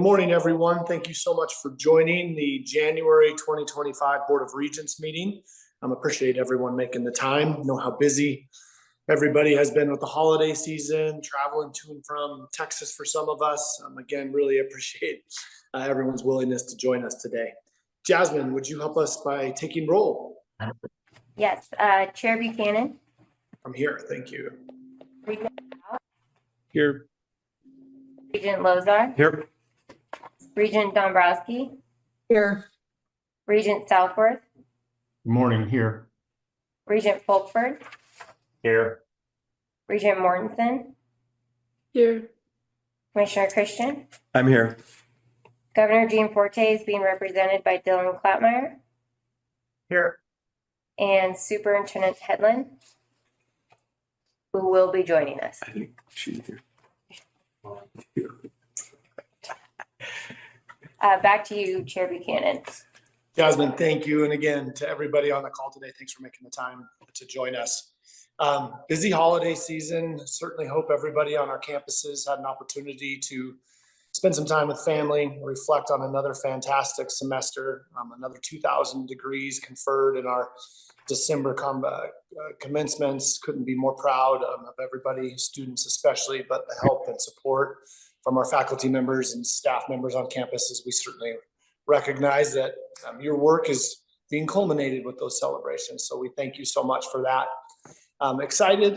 morning, everyone. Thank you so much for joining the January 2025 Board of Regents meeting. Appreciate everyone making the time. I know how busy everybody has been with the holiday season, traveling to and from Texas for some of us. Again, really appreciate everyone's willingness to join us today. Jasmine, would you help us by taking roll? Yes, Chair Buchanan. I'm here, thank you. Regent Here. Regent Lozar. Here. Regent Dombrowski. Here. Regent Southworth. Good morning. Here. Regent Folkford. Here. Regent Mortensen. Here. Commissioner Christian. I'm here. Governor Gianforte is being represented by Dylan Clapmeyer. Here. And Superintendent Hedlund, who will be joining us. I think she's here. Back to you, Chair Buchanan. Jasmine, thank you. And again, to everybody on the call today, thanks for making the time to join us. Busy holiday season. Certainly hope everybody on our campuses had an opportunity to spend some time with family, reflect on another fantastic semester, another 2,000 degrees conferred in our December commencements. Couldn't be more proud of everybody, students especially, but the help and support from our faculty members and staff members on campuses. We certainly recognize that your work is being culminated with those celebrations. So we thank you so much for that. I'm excited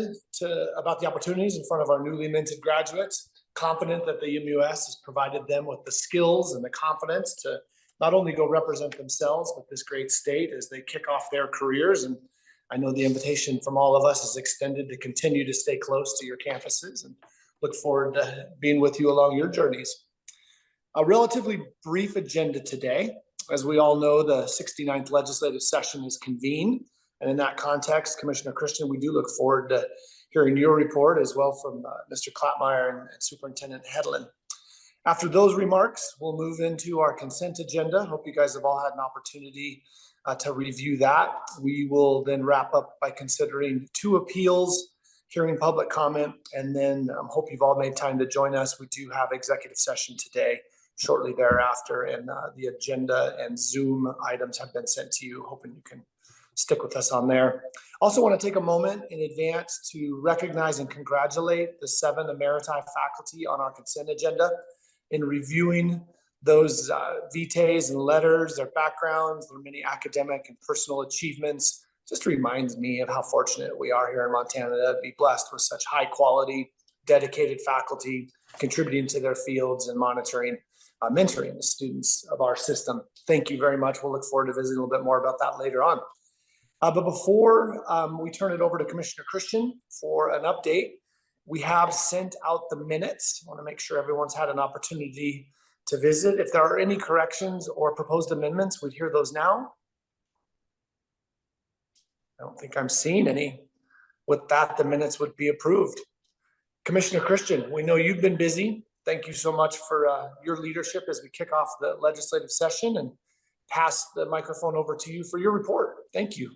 about the opportunities in front of our newly minted graduates, confident that the MUS has provided them with the skills and the confidence to not only go represent themselves, but this great state as they kick off their careers. And I know the invitation from all of us is extended to continue to stay close to your campuses and look forward to being with you along your journeys. A relatively brief agenda today. As we all know, the 69th legislative session is convened. And in that context, Commissioner Christian, we do look forward to hearing your report as well from Mr. Clapmeyer and Superintendent Hedlund. After those remarks, we'll move into our consent agenda. Hope you guys have all had an opportunity to review that. We will then wrap up by considering 2 appeals, hearing public comment, and then hope you've all made time to join us. We do have executive session today, shortly thereafter, and the agenda and Zoom items have been sent to you, hoping you can stick with us on there. Also want to take a moment in advance to recognize and congratulate the 7 emeriti faculty on our consent agenda. In reviewing those vitaes and letters, their backgrounds, their many academic and personal achievements, just reminds me of how fortunate we are here in Montana to be blessed with such high quality, dedicated faculty contributing to their fields and mentoring the students of our system. Thank you very much. We'll look forward to visiting a little bit more about that later on. But before we turn it over to Commissioner Christian for an update, we have sent out the minutes. I want to make sure everyone's had an opportunity to visit. If there are any corrections or proposed amendments, we'd hear those now. I don't think I'm seeing any. With that, the minutes would be approved. Commissioner Christian, we know you've been busy. Thank you so much for your leadership as we kick off the legislative session, and pass the microphone over to you for your report. Thank you.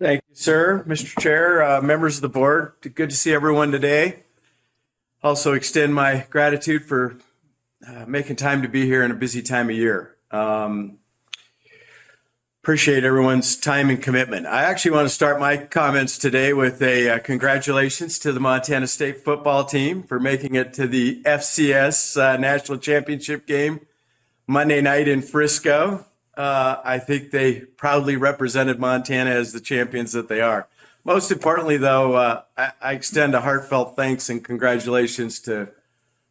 Thank you, sir. Mr. Chair, members of the board, good to see everyone today. Also extend my gratitude for making time to be here in a busy time of year. Appreciate everyone's time and commitment. I actually want to start my comments today with a congratulations to the Montana State football team for making it to the FCS National Championship game Monday night in Frisco. I think they proudly represented Montana as the champions that they are. Most importantly, though, I extend a heartfelt thanks and congratulations to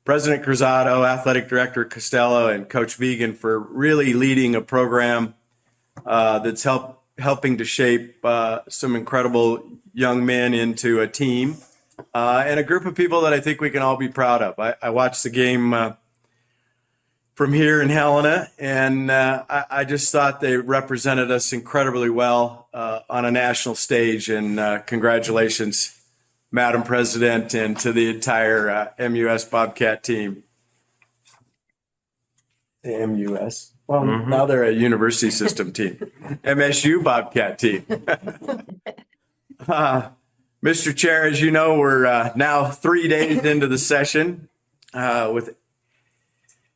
President Cruzado, Athletic Director Costello, and Coach Vegan for really leading a program that's helping to shape some incredible young men into a team and a group of people that I think we can all be proud of. I watched the game from here in Helena, and I just thought they represented us incredibly well on a national stage. And congratulations, Madam President, and to the entire MUS Bobcat team. The MUS. Well, now they're a university system team. MSU Bobcat team. Mr. Chair, as you know, we're now 3 days into the session with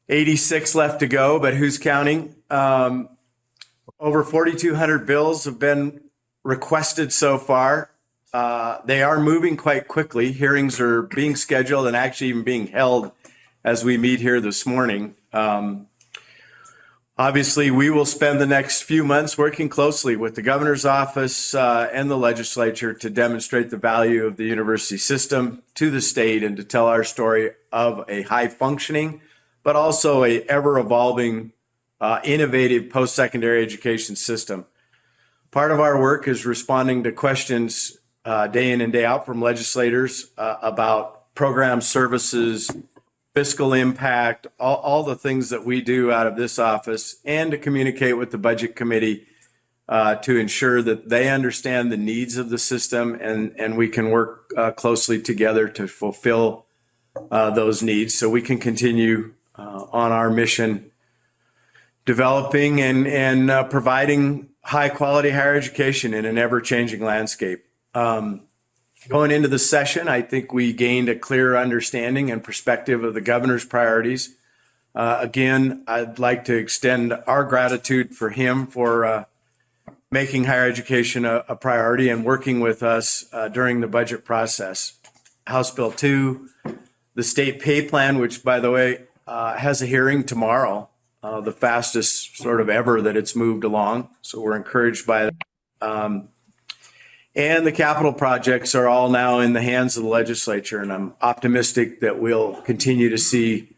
86 left to go, but who's counting? Over 4,200 bills have been requested so far. They are moving quite quickly. Hearings are being scheduled and actually even being held as we meet here this morning. Obviously, we will spend the next few months working closely with the governor's office and the legislature to demonstrate the value of the university system to the state and to tell our story of a high-functioning, but also a ever-evolving, innovative post-secondary education system. Part of our work is responding to questions day in and day out from legislators about program services, fiscal impact, all the things that we do out of this office, and to communicate with the budget committee to ensure that they understand the needs of the system and we can work closely together to fulfill those needs so we can continue on our mission, developing and providing high quality higher education in an ever-changing landscape. Going into the session, I think we gained a clear understanding and perspective of the governor's priorities. Again, I'd like to extend our gratitude for him for making higher education a priority and working with us during the budget process. House Bill 2, the state pay plan, which, by the way, has a hearing tomorrow, the fastest sort of ever that it's moved along. So we're encouraged by that. And the capital projects are all now in the hands of the legislature, and I'm optimistic that we'll continue to see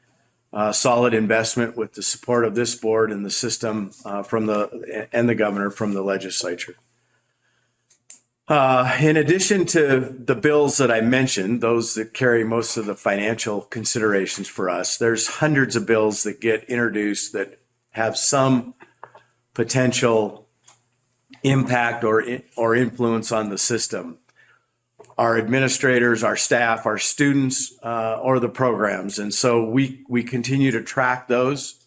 solid investment with the support of this board and the system and the governor from the legislature. In addition to the bills that I mentioned, those that carry most of the financial considerations for us, there's hundreds of bills that get introduced that have some potential impact or influence on the system. Our administrators, our staff, our students, or the programs. And so we continue to track those.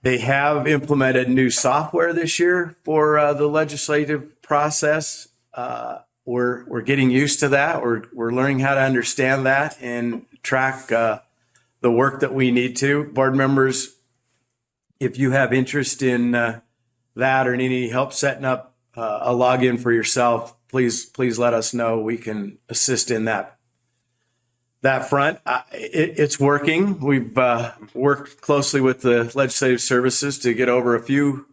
They have implemented new software this year for the legislative process. We're getting used to that. We're learning how to understand that and track the work that we need to. Board members, if you have interest in that or need any help setting up a login for yourself, please let us know. We can assist in that front. It's working. We've worked closely with the legislative services to get over a few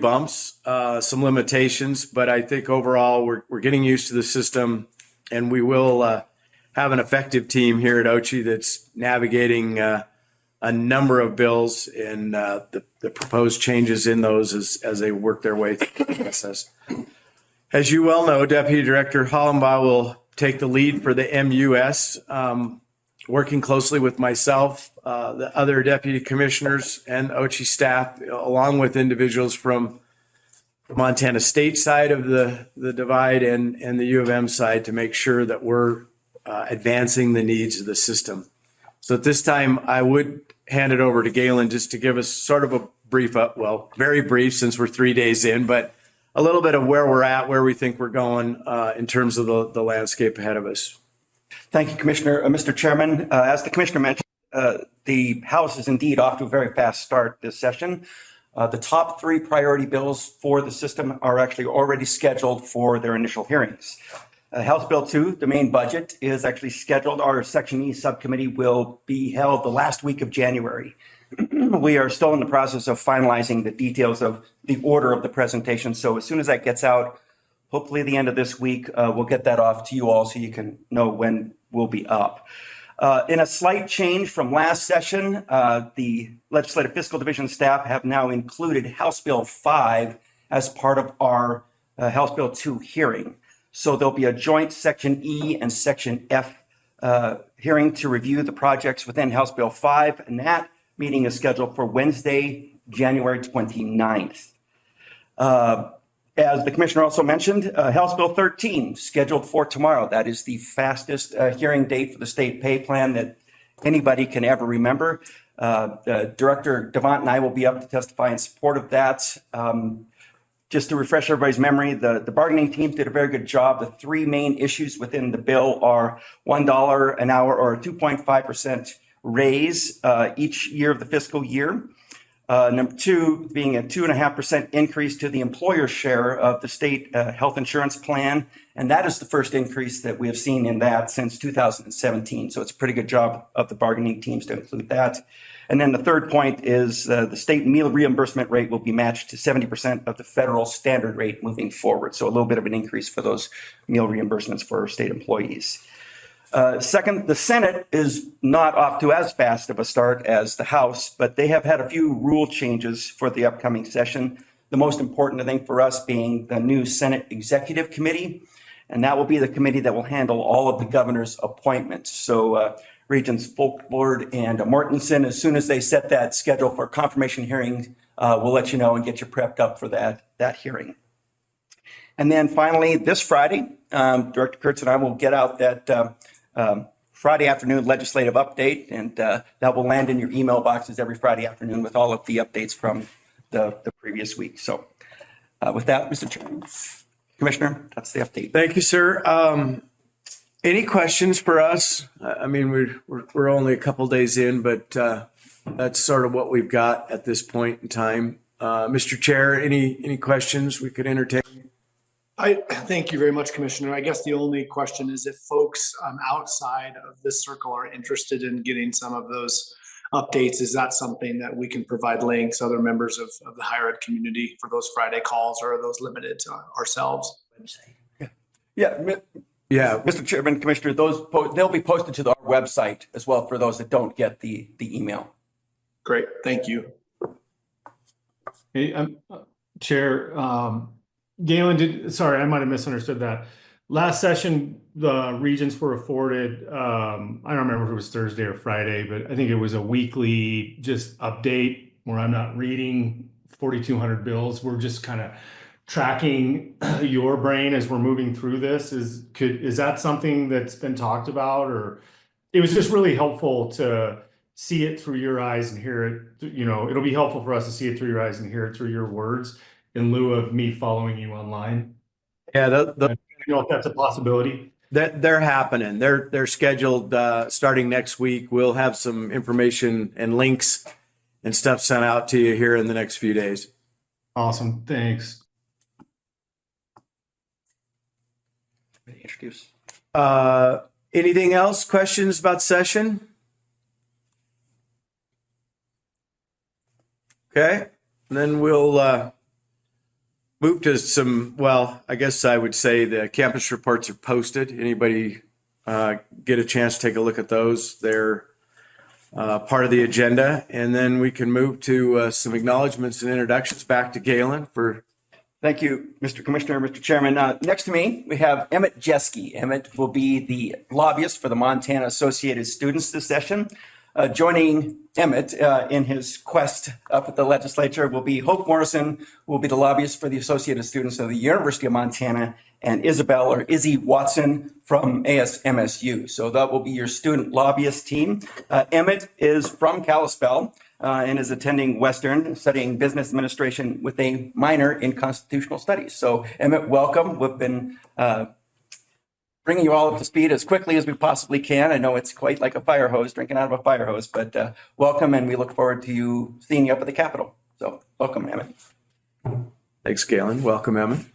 bumps, some limitations, but I think overall we're getting used to the system, and we will have an effective team here at OCHI that's navigating a number of bills and the proposed changes in those as they work their way through the process. As you well know, Deputy Director Hollenbaugh will take the lead for the MUS, working closely with myself, the other deputy commissioners and OCHI staff, along with individuals from the Montana State side of the divide and the U of M side to make sure that we're advancing the needs of the system. So at this time, I would hand it over to Galen just to give us sort of a brief very brief since we're 3 days in, but a little bit of where we're at, where we think we're going in terms of the landscape ahead of us. Thank you, Commissioner. Mr. Chairman, as the Commissioner mentioned, the House is indeed off to a very fast start this session. The top 3 priority bills for the system are actually already scheduled for their initial hearings. House Bill 2, the main budget, is actually scheduled. Our Section E subcommittee will be held the last week of January. We are still in the process of finalizing the details of the order of the presentation. So as soon as that gets out, hopefully the end of this week, we'll get that off to you all so you can know when we'll be up. In a slight change from last session, the Legislative Fiscal Division staff have now included House Bill 5 as part of our House Bill 2 hearing. So there'll be a joint Section E and Section F hearing to review the projects within House Bill 5, and that meeting is scheduled for Wednesday, January 29th. As the Commissioner also mentioned, House Bill 13 scheduled for tomorrow. That is the fastest hearing date for the state pay plan that anybody can ever remember. Director Devant and I will be up to testify in support of that. Just to refresh everybody's memory, the bargaining team did a very good job. The 3 main issues within the bill are $1 an hour or a 2.5% raise each year of the fiscal year. Number two, being a 2.5% increase to the employer's share of the state health insurance plan. And that is the first increase that we have seen in that since 2017. So it's a pretty good job of the bargaining teams to include that. And then the third point is the state meal reimbursement rate will be matched to 70% of the federal standard rate moving forward. So a little bit of an increase for those meal reimbursements for state employees. Second, the Senate is not off to as fast of a start as the House, but they have had a few rule changes for the upcoming session. The most important thing for us being the new Senate Executive Committee, and that will be the committee that will handle all of the governor's appointments. So Regents Folkvord and Mortensen, as soon as they set that schedule for confirmation hearing, we'll let you know and get you prepped up for that hearing. And then finally, this Friday, Director Kurtz and I will get out that Friday afternoon legislative update, and that will land in your email boxes every Friday afternoon with all of the updates from the previous week. So with that, Mr. Chairman, Commissioner, that's the update. Thank you, sir. Any questions for us? I mean, we're only a couple days in, but that's sort of what we've got at this point in time. Mr. Chair, any questions we could entertain? I thank you very much, Commissioner. I guess the only question is if folks outside of this circle are interested in getting some of those updates, is that something that we can provide links, other members of the higher ed community for those Friday calls, or are those limited to ourselves? Yeah, Mr. Chairman, Commissioner, they'll be posted to our website as well for those that don't get the email. Great, thank you. Hey, Chair, Galen, sorry, I might have misunderstood that. Last session, the Regents were afforded, I don't remember if it was Thursday or Friday, but I think it was a weekly just update where I'm not reading 4,200 bills. We're just kind of tracking your brain as we're moving through this. Is that something that's been talked about? Or it was just really helpful to see it through your eyes and hear it. You know, it'll be helpful for us to see it through your eyes and hear it through your words in lieu of me following you online. Yeah, You know, if that's a possibility. they're happening. They're scheduled starting next week. We'll have some information and links and stuff sent out to you here in the next few days. Awesome, thanks. Introduce. Anything else? Questions about session? Okay, and then we'll move to some, well, I guess I would say the campus reports are posted. Anybody get a chance to take a look at those? They're part of the agenda. And then we can move to some acknowledgements and introductions. Back to Galen for. Thank you, Mr. Commissioner, Mr. Chairman. Next to me, we have Emmett Jeske. Emmett will be the lobbyist for the Montana Associated Students this session. Joining Emmett in his quest up at the legislature will be Hope Morrison, who will be the lobbyist for the Associated Students of the University of Montana, and Isabel or Izzy Watson from ASMSU. So that will be your student lobbyist team. Emmett is from Kalispell and is attending Western, studying business administration with a minor in constitutional studies. So Emmett, welcome. We've been bringing you all up to speed as quickly as we possibly can. I know it's quite like a fire hose, drinking out of a fire hose, but welcome, and we look forward to seeing you up at the Capitol. So welcome, Emmett. Thanks, Galen. Welcome, Emmett.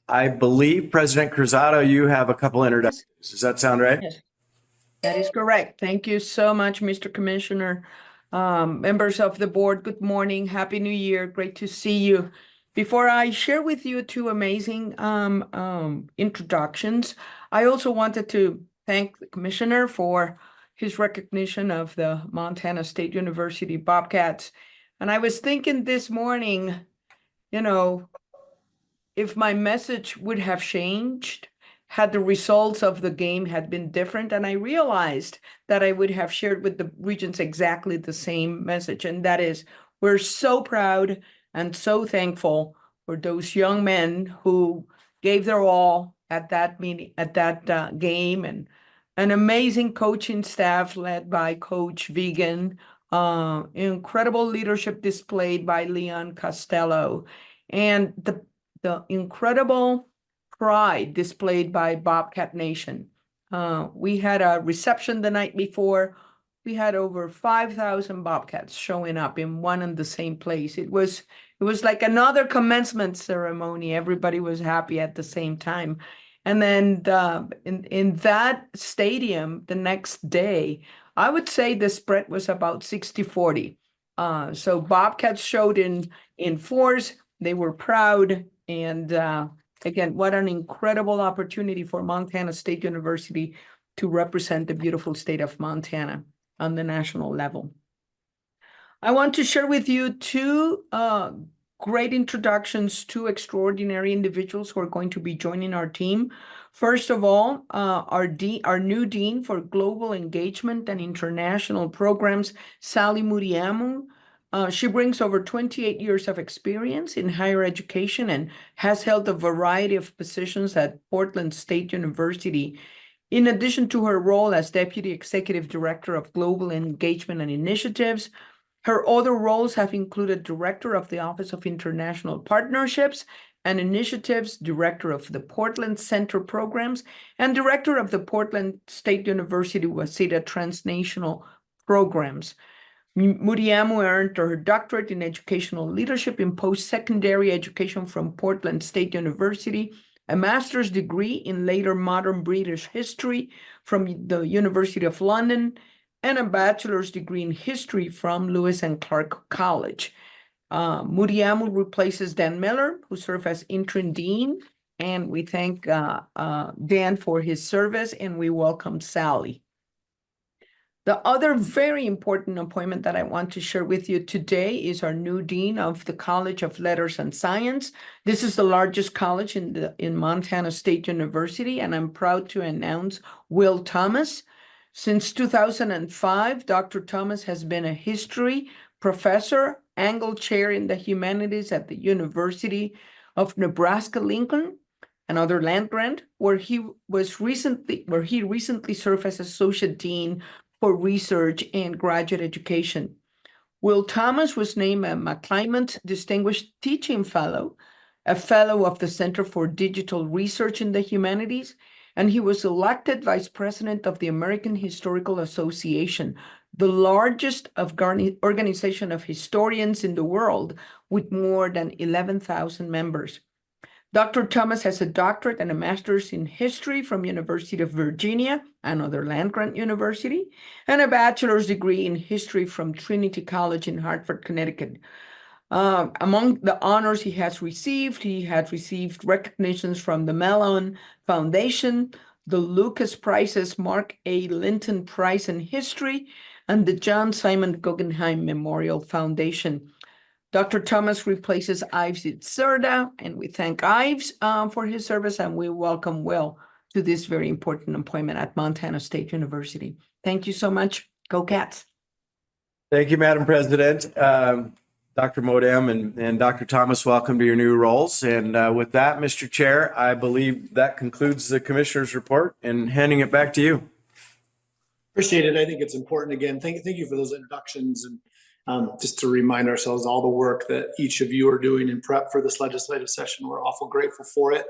I believe, President Cruzado, you have a couple introductions. Does that sound right? Yes. That is correct. Thank you so much, Mr. Commissioner. Members of the board, good morning. Happy New Year. Great to see you. Before I share with you two amazing introductions, I also wanted to thank the Commissioner for his recognition of the Montana State University Bobcats. And I was thinking this morning, you know, if my message would have changed had the results of the game had been different. And I realized that I would have shared with the Regents exactly the same message. And that is, we're so proud and so thankful for those young men who gave their all at that meeting, at that game, and an amazing coaching staff led by Coach Vegan, incredible leadership displayed by Leon Costello, and the incredible pride displayed by Bobcat Nation. We had a reception the night before. We had over 5,000 Bobcats showing up in one and the same place. It was like another commencement ceremony. Everybody was happy at the same time. And then in that stadium the next day, I would say the spread was about 60-40. So Bobcats showed in force. They were proud. And again, what an incredible opportunity for Montana State University to represent the beautiful state of Montana on the national level. I want to share with you two great introductions, two extraordinary individuals who are going to be joining our team. First of all, our new Dean for Global Engagement and International Programs, Sally Muriamu. She brings over 28 years of experience in higher education and has held a variety of positions at Portland State University. In addition to her role as Deputy Executive Director of Global Engagement and Initiatives, her other roles have included Director of the Office of International Partnerships and Initiatives, Director of the Portland Center Programs, and Director of the Portland State University Waseda Transnational Programs. Muriamu earned her doctorate in educational leadership in post-secondary education from Portland State University, a master's degree in later modern British history from the University of London, and a bachelor's degree in history from Lewis and Clark College. Muriamu replaces Dan Miller, who served as interim dean, and we thank Dan for his service, and we welcome Sally. The other very important appointment that I want to share with you today is our new dean of the College of Letters and Science. This is the largest college in Montana State University, and I'm proud to announce Will Thomas. Since 2005, Dr. Thomas has been a history professor, Angle Chair in the Humanities at the University of Nebraska-Lincoln, another land grant, where he recently served as Associate Dean for Research and Graduate Education. Will Thomas was named a McClymont Distinguished Teaching Fellow, a Fellow of the Center for Digital Research in the Humanities, and he was elected Vice President of the American Historical Association, the largest organization of historians in the world with more than 11,000 members. Dr. Thomas has a doctorate and a master's in history from University of Virginia, another land-grant university, and a bachelor's degree in history from Trinity College in Hartford, Connecticut. Among the honors he had received recognitions from the Mellon Foundation, the Lucas Prizes, Mark A. Linton Prize in History, and the John Simon Guggenheim Memorial Foundation. Dr. Thomas replaces Ives Itzerda, and we thank Ives for his service, and we welcome Will to this very important appointment at Montana State University. Thank you so much. Go Cats. Thank you, Madam President. Dr. Modem and Dr. Thomas, welcome to your new roles. And with that, Mr. Chair, I believe that concludes the Commissioner's report, and handing it back to you. Appreciate it. I think it's important. Again, thank you for those introductions, and just to remind ourselves all the work that each of you are doing in prep for this legislative session. We're awful grateful for it.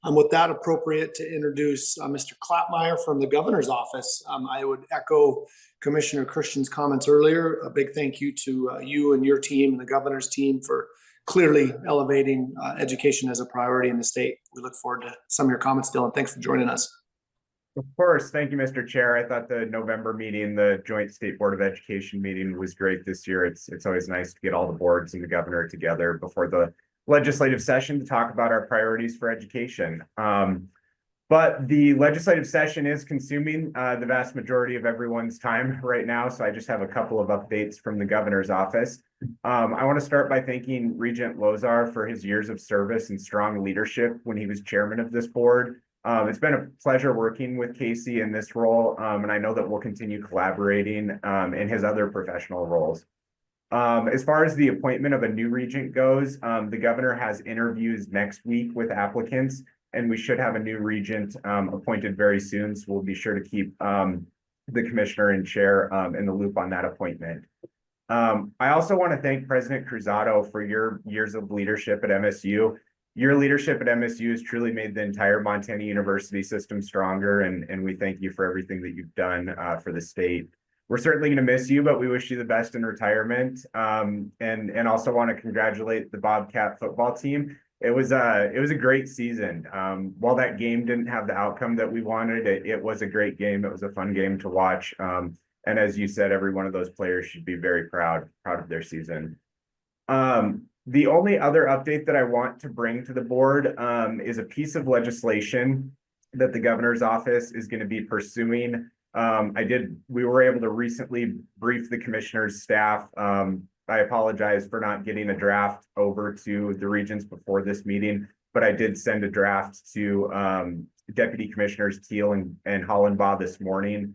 With that, appropriate to introduce Mr. Klappmeyer from the Governor's Office. I would echo Commissioner Christian's comments earlier. A big thank you to you and your team and the Governor's team for clearly elevating education as a priority in the state. We look forward to some of your comments, Dylan. Thanks for joining us. Of course. Thank you, Mr. Chair. I thought the November meeting, the Joint State Board of Education meeting, was great this year. It's always nice to get all the boards and the governor together before the legislative session to talk about our priorities for education. But the legislative session is consuming the vast majority of everyone's time right now. So I just have a couple of updates from the governor's office. I want to start by thanking Regent Lozar for his years of service and strong leadership when he was chairman of this board. It's been a pleasure working with Casey in this role, and I know that we'll continue collaborating in his other professional roles. As far as the appointment of a new regent goes, the governor has interviews next week with applicants, and we should have a new regent appointed very soon. So we'll be sure to keep the commissioner and chair in the loop on that appointment. I also want to thank President Cruzado for your years of leadership at MSU. Your leadership at MSU has truly made the entire Montana University system stronger, and we thank you for everything that you've done for the state. We're certainly going to miss you, but we wish you the best in retirement. And also want to congratulate the Bobcat football team. It was a great season. While that game didn't have the outcome that we wanted, it was a great game. It was a fun game to watch. And as you said, every one of those players should be very proud of their season. The only other update that I want to bring to the board is a piece of legislation that the governor's office is going to be pursuing. We were able to recently brief the commissioner's staff. I apologize for not getting a draft over to the Regents before this meeting, but I did send a draft to Deputy Commissioners Teal and Hollenbaugh this morning.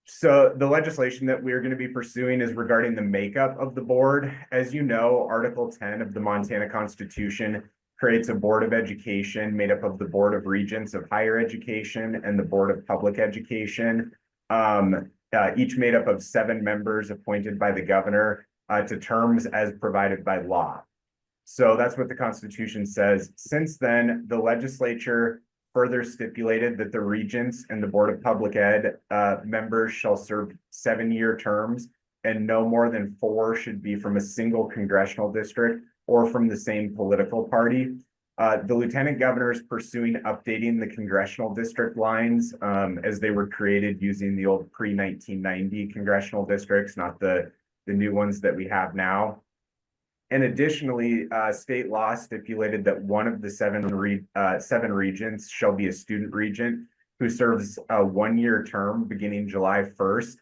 So the legislation that we're going to be pursuing is regarding the makeup of the board. As you know, Article 10 of the Montana Constitution creates a Board of Education made up of the Board of Regents of Higher Education and the Board of Public Education, each made up of 7 members appointed by the governor to terms as provided by law. So that's what the Constitution says. Since then, the legislature further stipulated that the Regents and the Board of Public Ed members shall serve 7-year terms, and no more than 4 should be from a single congressional district or from the same political party. The lieutenant governor is pursuing updating the congressional district lines as they were created using the old pre-1990 congressional districts, not the new ones that we have now. And additionally, state law stipulated that one of the 7 regents shall be a student regent who serves a 1-year term beginning July 1st,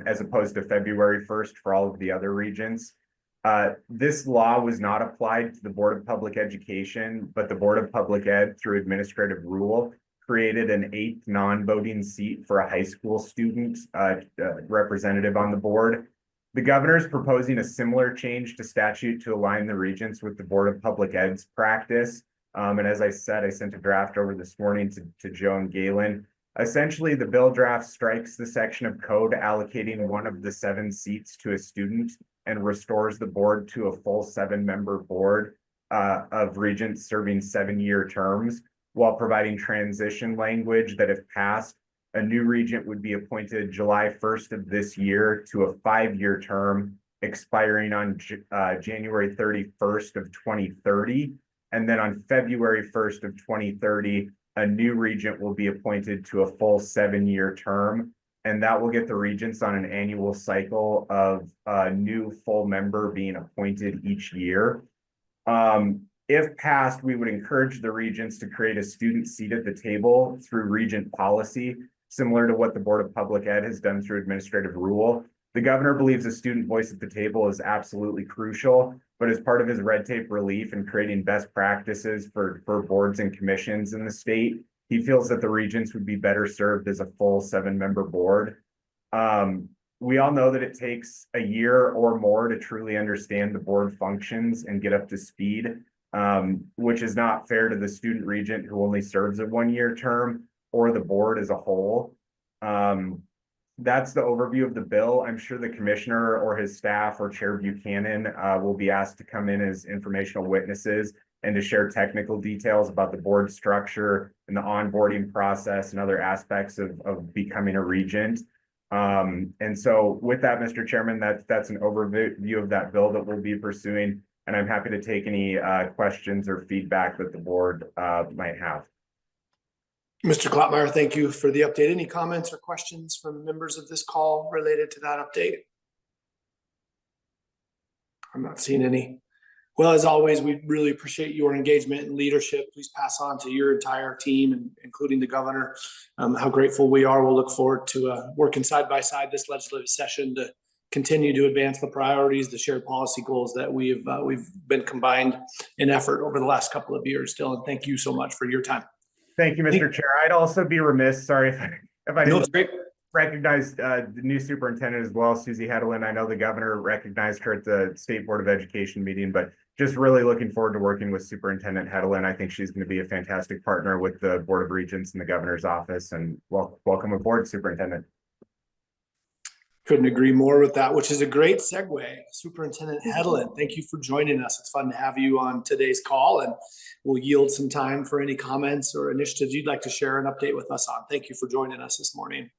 as opposed to February 1st for all of the other regents. This law was not applied to the Board of Public Education, but the Board of Public Ed, through administrative rule, created an 8th non-voting seat for a high school student representative on the board. The governor is proposing a similar change to statute to align the regents with the Board of Public Ed's practice. And as I said, I sent a draft over this morning to Joe and Galen. Essentially, the bill draft strikes the section of code allocating one of the 7 seats to a student and restores the board to a full 7-member board of regents serving 7-year terms, while providing transition language that if passed, a new regent would be appointed July 1st of this year to a 5-year term expiring on January 31st of 2030. And then on February 1st of 2030, a new regent will be appointed to a full 7-year term. And that will get the regents on an annual cycle of a new full member being appointed each year. If passed, we would encourage the regents to create a student seat at the table through regent policy, similar to what the Board of Public Ed has done through administrative rule. The governor believes a student voice at the table is absolutely crucial, but as part of his red tape relief and creating best practices for boards and commissions in the state, he feels that the regents would be better served as a full 7-member board. We all know that it takes a year or more to truly understand the board functions and get up to speed, which is not fair to the student regent who only serves a 1-year term or the board as a whole. That's the overview of the bill. I'm sure the commissioner or his staff or Chair Buchanan will be asked to come in as informational witnesses and to share technical details about the board structure and the onboarding process and other aspects of becoming a regent. And so with that, Mr. Chairman, that's an overview of that bill that we'll be pursuing. And I'm happy to take any questions or feedback that the board might have. Mr. Klopmeyer, thank you for the update. Any comments or questions from members of this call related to that update? I'm not seeing any. Well, as always, we really appreciate your engagement and leadership. Please pass on to your entire team, and including the governor, how grateful we are. We'll look forward to working side by side this legislative session to continue to advance the priorities, the shared policy goals that we've been combined in effort over the last couple of years. Dylan, thank you so much for your time. Thank you, Mr. Chair. I'd also be remiss, sorry, if I didn't recognize the new superintendent as well, Susie Helena. I know the governor recognized her at the State Board of Education meeting, but just really looking forward to working with Superintendent Helena. I think she's going to be a fantastic partner with the Board of Regents and the governor's office. And welcome aboard, Superintendent. Couldn't agree more with that, which is a great segue. Superintendent Hedlund, thank you for joining us. It's fun to have you on today's call, and we'll yield some time for any comments or initiatives you'd like to share and update with us on. Thank you for joining us this morning.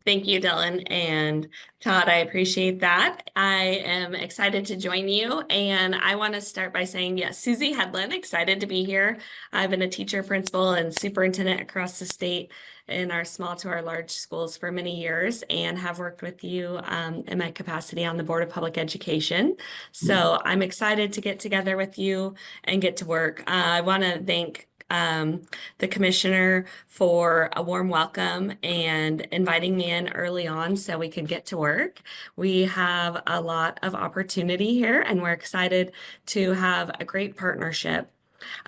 Thank you, Dylan and Todd. I appreciate that. I am excited to join you. And I want to start by saying, yes, Susie Hedlund, excited to be here. I've been a teacher, principal, and superintendent across the state in our small to our large schools for many years, and have worked with you in my capacity on the Board of Public Education. So I'm excited to get together with you and get to work. I want to thank the commissioner for a warm welcome and inviting me in early on so we could get to work. We have a lot of opportunity here, and we're excited to have a great partnership.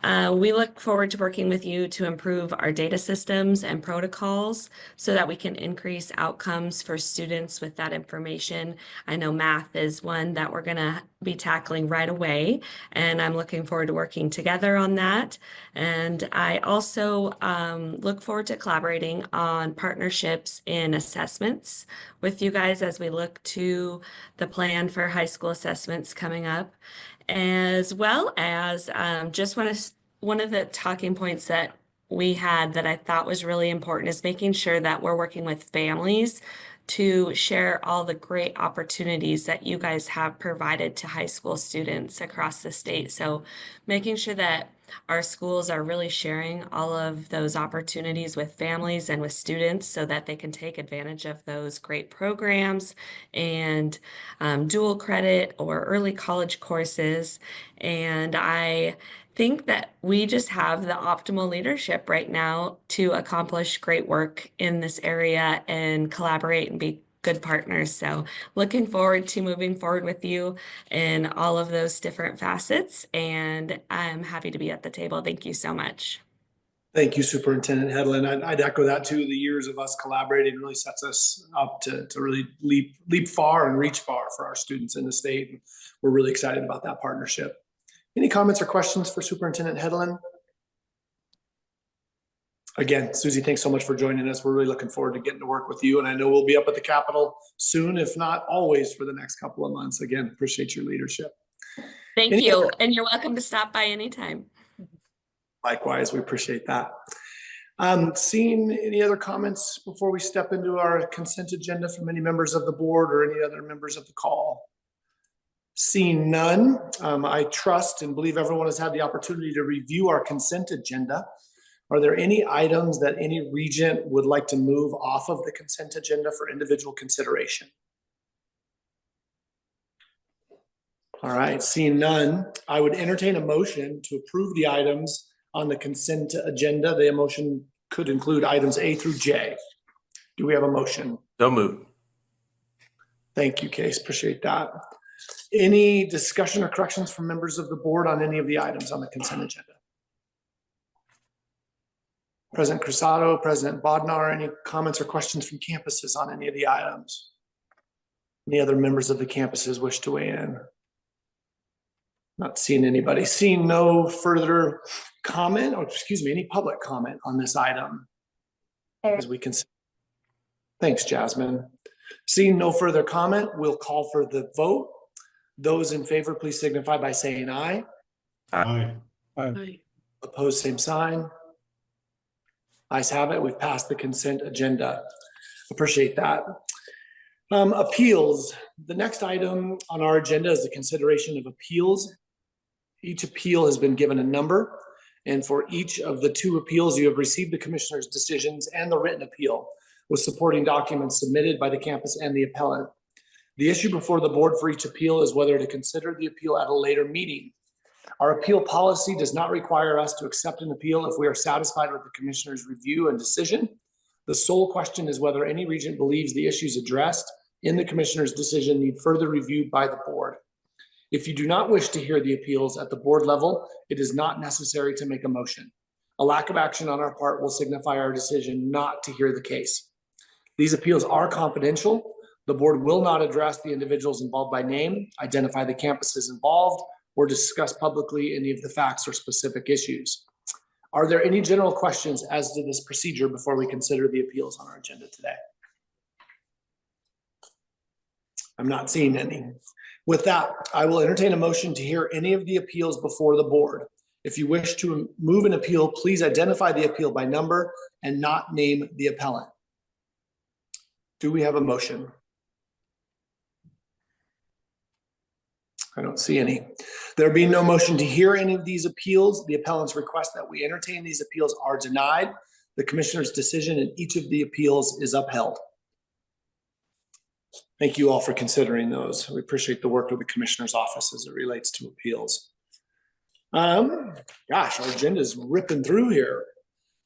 We look forward to working with you to improve our data systems and protocols so that we can increase outcomes for students with that information. I know math is one that we're going to be tackling right away, and I'm looking forward to working together on that. And I also look forward to collaborating on partnerships in assessments with you guys as we look to the plan for high school assessments coming up. As well as just one of the talking points that we had that I thought was really important is making sure that we're working with families to share all the great opportunities that you guys have provided to high school students across the state. So making sure that our schools are really sharing all of those opportunities with families and with students so that they can take advantage of those great programs and dual credit or early college courses. And I think that we just have the optimal leadership right now to accomplish great work in this area and collaborate and be good partners. So looking forward to moving forward with you in all of those different facets, and I'm happy to be at the table. Thank you so much. Thank you, Superintendent Hedlund. I'd echo that too. The years of us collaborating really sets us up to really leap far and reach far for our students in the state. We're really excited about that partnership. Any comments or questions for Superintendent Hedlund? Again, Susie, thanks so much for joining us. We're really looking forward to getting to work with you. And I know we'll be up at the Capitol soon, if not always, for the next couple of months. Again, appreciate your leadership. Thank Any you. other- And you're welcome to stop by anytime. Likewise, we appreciate that. Seeing any other comments before we step into our consent agenda from any members of the board or any other members of the call? Seeing none, I trust and believe everyone has had the opportunity to review our consent agenda. Are there any items that any regent would like to move off of the consent agenda for individual consideration? All right, seeing none, I would entertain a motion to approve the items on the consent agenda. The motion could include items A through J. Do we have a motion? So moved. Thank you, Case. Appreciate that. Any discussion or corrections from members of the board on any of the items on the consent agenda? President Cruzado, President Bodnar, any comments or questions from campuses on any of the items? Any other members of the campuses wish to weigh in? Not seeing anybody. Seeing no further comment, or excuse me, any public comment on this item as we can. Thanks, Jasmine. Seeing no further comment, we'll call for the vote. Those in favor, please signify by saying aye. Aye. Opposed, same sign. Ayes have it. We've passed the consent agenda. Appreciate that. Appeals. The next item on our agenda is the consideration of appeals. Each appeal has been given a number, and for each of the 2 appeals, you have received the commissioner's decisions and the written appeal with supporting documents submitted by the campus and the appellant. The issue before the board for each appeal is whether to consider the appeal at a later meeting. Our appeal policy does not require us to accept an appeal if we are satisfied with the commissioner's review and decision. The sole question is whether any regent believes the issues addressed in the commissioner's decision need further review by the board. If you do not wish to hear the appeals at the board level, it is not necessary to make a motion. A lack of action on our part will signify our decision not to hear the case. These appeals are confidential. The board will not address the individuals involved by name, identify the campuses involved, or discuss publicly any of the facts or specific issues. Are there any general questions as to this procedure before we consider the appeals on our agenda today? I'm not seeing any. With that, I will entertain a motion to hear any of the appeals before the board. If you wish to move an appeal, please identify the appeal by number and not name the appellant. Do we have a motion? I don't see any. There being no motion to hear any of these appeals, the appellant's request that we entertain these appeals are denied. The commissioner's decision in each of the appeals is upheld. Thank you all for considering those. We appreciate the work of the commissioner's office as it relates to appeals. Gosh, our agenda is ripping through here.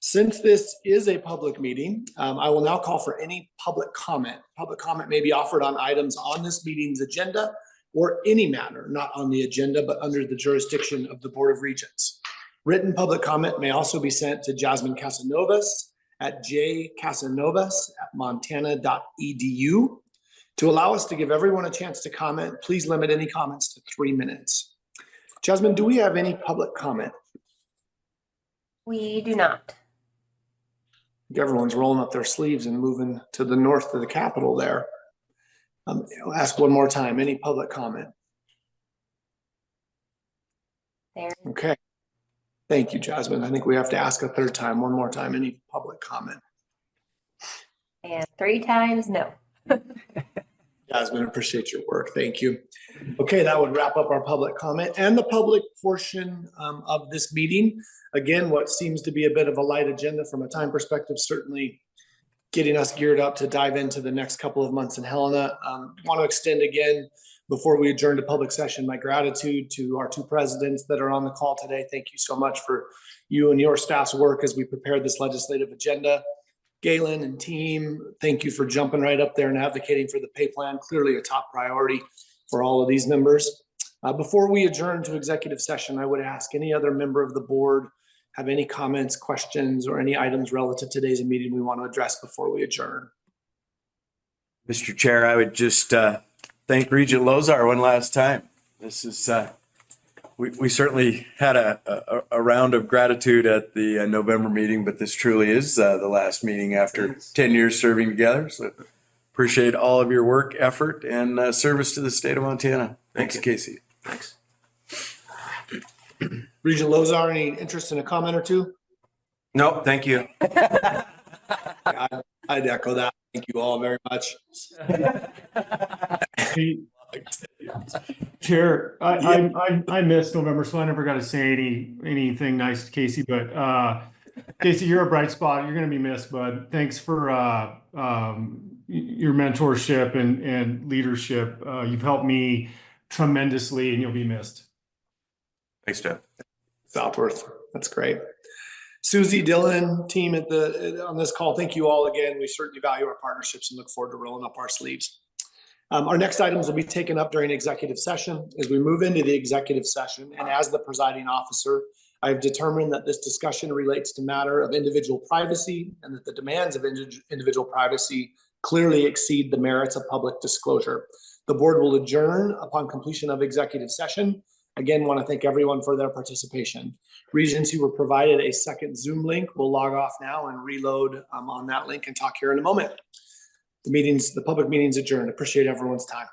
Since this is a public meeting, I will now call for any public comment. Public comment may be offered on items on this meeting's agenda or any matter not on the agenda, but under the jurisdiction of the Board of Regents. Written public comment may also be sent to Jasmine Casanovas at jcasanovas@montana.edu. To allow us to give everyone a chance to comment, please limit any comments to 3 minutes. Jasmine, do we have any public comment? We do not. Everyone's rolling up their sleeves and moving to the north of the Capitol there. I'll ask one more time, any public comment? There. Okay. Thank you, Jasmine. I think we have to ask a third time, one more time, any public comment? And 3 times, no. Jasmine, appreciate your work. Thank you. Okay, that would wrap up our public comment and the public portion of this meeting. Again, what seems to be a bit of a light agenda from a time perspective, certainly getting us geared up to dive into the next couple of months in Helena. Want to extend again, before we adjourn to public session, my gratitude to our 2 presidents that are on the call today. Thank you so much for you and your staff's work as we prepare this legislative agenda. Galen and team, thank you for jumping right up there and advocating for the pay plan. Clearly a top priority for all of these members. Before we adjourn to executive session, I would ask any other member of the board have any comments, questions, or any items relative to today's meeting we want to address before we adjourn. Mr. Chair, I would just thank Regent Lozar one last time. This is we certainly had a round of gratitude at the November meeting, but this truly is the last meeting after 10 years serving together. So appreciate all of your work, effort, and service to the state of Montana. Thanks, Casey. Thanks. Regent Lozar, any interest in a comment or two? No, thank you. I'd echo that. Thank you all very much. Hey, Chair, I missed November, so I never got to say anything nice to Casey. But Casey, you're a bright spot. You're going to be missed, bud. Thanks for your mentorship and leadership. You've helped me tremendously, and you'll be missed. Thanks, Jeff. Southworth, that's great. Susie, Dylan, team on this call, thank you all again. We certainly value our partnerships and look forward to rolling up our sleeves. Our next items will be taken up during executive session. As we move into the executive session, and as the presiding officer, I have determined that this discussion relates to matter of individual privacy and that the demands of individual privacy clearly exceed the merits of public disclosure. The board will adjourn upon completion of executive session. Again, want to thank everyone for their participation. Regents who were provided a second Zoom link will log off now and reload on that link and talk here in a moment. The public meeting's adjourned. Appreciate everyone's time.